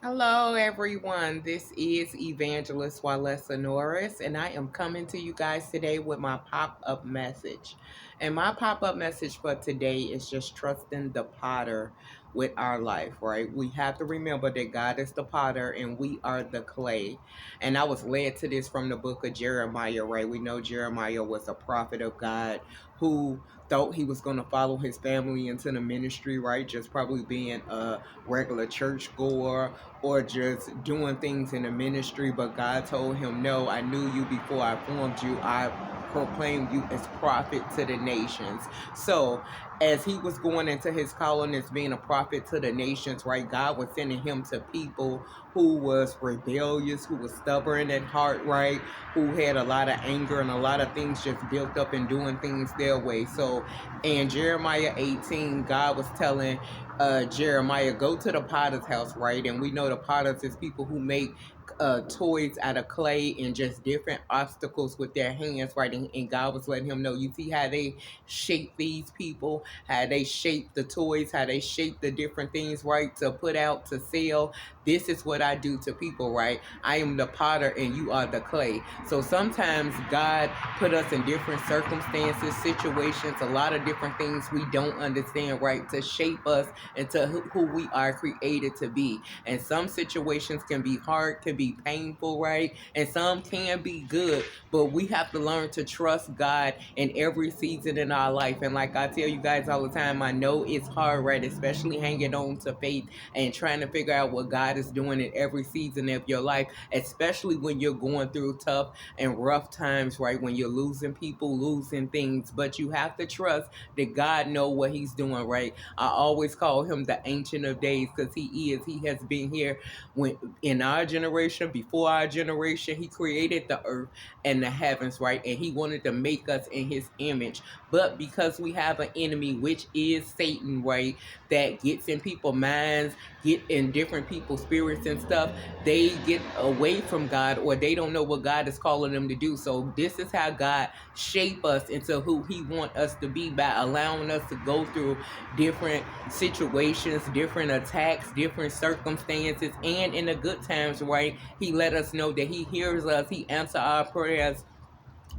Hello, everyone. This is Evangelist Walesa Norris, and I am coming to you guys today with my pop up message. And my pop up message for today is just trusting the potter with our life, right? We have to remember that God is the potter and we are the clay. And I was led to this from the book of Jeremiah, right? We know Jeremiah was a prophet of God who thought he was going to follow his family into the ministry, right? Just probably being a regular church goer or just doing things in the ministry, but God told him, no, I knew you before I formed you. I proclaimed you as prophet to the nations. So as he was going into his calling as being a prophet to the nations, right, God was sending him to people who was rebellious, who was stubborn at heart, right, who had a lot of anger and a lot of things just built up and doing things their way. So in Jeremiah 18, God was telling Jeremiah, go to the potter's house, right? And we know the potters is people who make toys out of clay and just different obstacles with their hands, right? And God was letting him know, you see how they shape these people, how they shape the toys, how they shape the different things, right, to put out to sell. This is what I do to people, right? I am the potter and you are the clay. So sometimes God put us in different circumstances, situations, a lot of different things we don't understand, right, to shape us into who we are created to be. And some situations can be hard, can be painful, right? And some can be good, but we have to learn to trust God in every season in our life. And like I tell you guys all the time, I know it's hard, right? Especially hanging on to faith and trying to figure out what God is doing in every season of your life, especially when you're going through tough and rough times, right? When you're losing people, losing things, but you have to trust that God know what he's doing, right? I always call him the Ancient of Days because he is. He has been here when in our generation, before our generation. He created the earth and the heavens, right? And he wanted to make us in his image. But because we have an enemy, which is Satan, right, that gets in people's minds, get in different people's spirits and stuff, they get away from God or they don't know what God is calling them to do. So this is how God shape us into who he want us to be by allowing us to go through different situations, different attacks, different circumstances, and in the good times, right, he let us know that he hears us, he answers our prayers,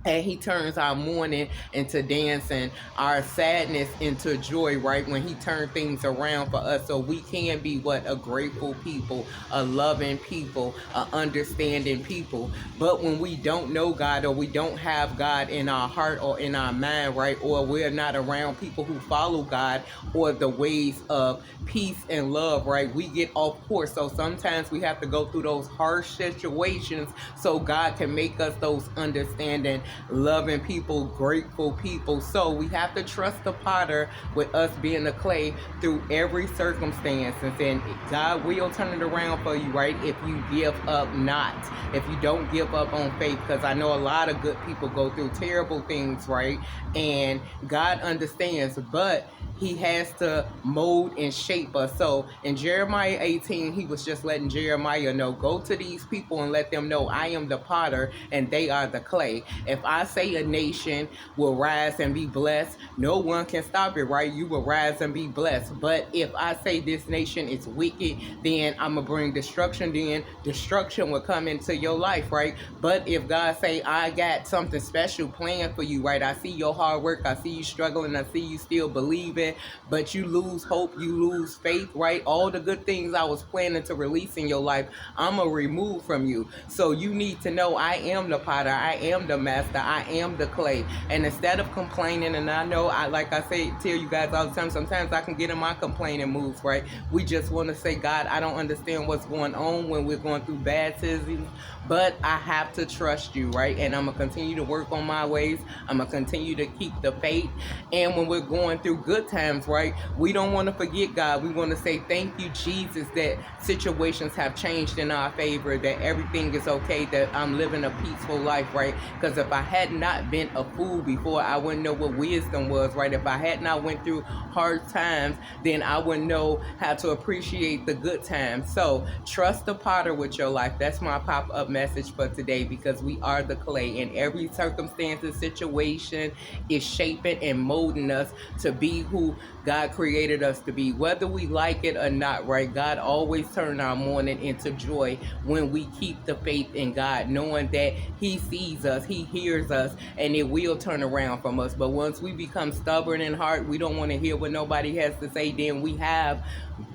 and he turns our mourning into dancing, our sadness into joy, right? When he turned things around for us, so we can be what? A grateful people, a loving people, a understanding people. But when we don't know God or we don't have God in our heart or in our mind, right? Or we're not around people who follow God or the ways of peace and love, right? We get off course. So sometimes we have to go through those harsh situations so God can make us those understanding, loving people, grateful people. So we have to trust the potter with us being the clay through every circumstance. And God will turn it around for you, right? If you give up not. If you don't give up on faith, because I know a lot of good people go through terrible things, right? And God understands, but he has to mold and shape us. So in Jeremiah 18, he was just letting Jeremiah know, go to these people and let them know I am the potter and they are the clay. If I say a nation will rise and be blessed, no one can stop it, right? You will rise and be blessed. But if I say this nation is wicked, then I'm going to bring destruction, then destruction will come into your life, right? But if God say, I got something special planned for you, right? I see your hard work, I see you struggling, I see you still believing, but you lose hope, you lose faith, right? All the good things I was planning to release in your life, I'm going to remove from you. So you need to know I am the potter, I am the master, I am the clay. And instead of complaining, and I know, like I say, tell you guys all the time, sometimes I can get in my complaining moods, right? We just want to say, God, I don't understand what's going on when we're going through bad seasons, but I have to trust you, right? And I'm going to continue to work on my ways. I'm going to continue to keep the faith. And when we're going through good times, right, we don't want to forget God. We want to say, thank you, Jesus, that situations have changed in our favor, that everything is okay, that I'm living a peaceful life, right? Because if I had not been a fool before, I wouldn't know what wisdom was, right? If I had not went through hard times, then I wouldn't know how to appreciate the good times. So trust the potter with your life. That's my pop-up message for today, because we are the clay, and every circumstance and situation is shaping and molding us to be who who God created us to be, whether we like it or not, right? God always turns our mourning into joy when we keep the faith in God, knowing that He sees us, He hears us, and it will turn around from us. But once we become stubborn in heart, we don't want to hear what nobody has to say, then we have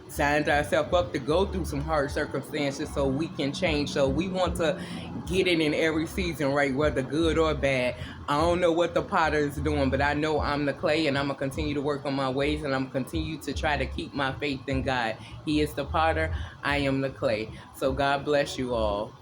signed ourselves up to go through some hard circumstances so we can change. So we want to get it in every season, right, whether good or bad. I don't know what the potter is doing, but I know I'm the clay, and I'm going to continue to work on my ways, and I'm going to continue to try to keep my faith in God. He is the potter, I am the clay. So God bless you all.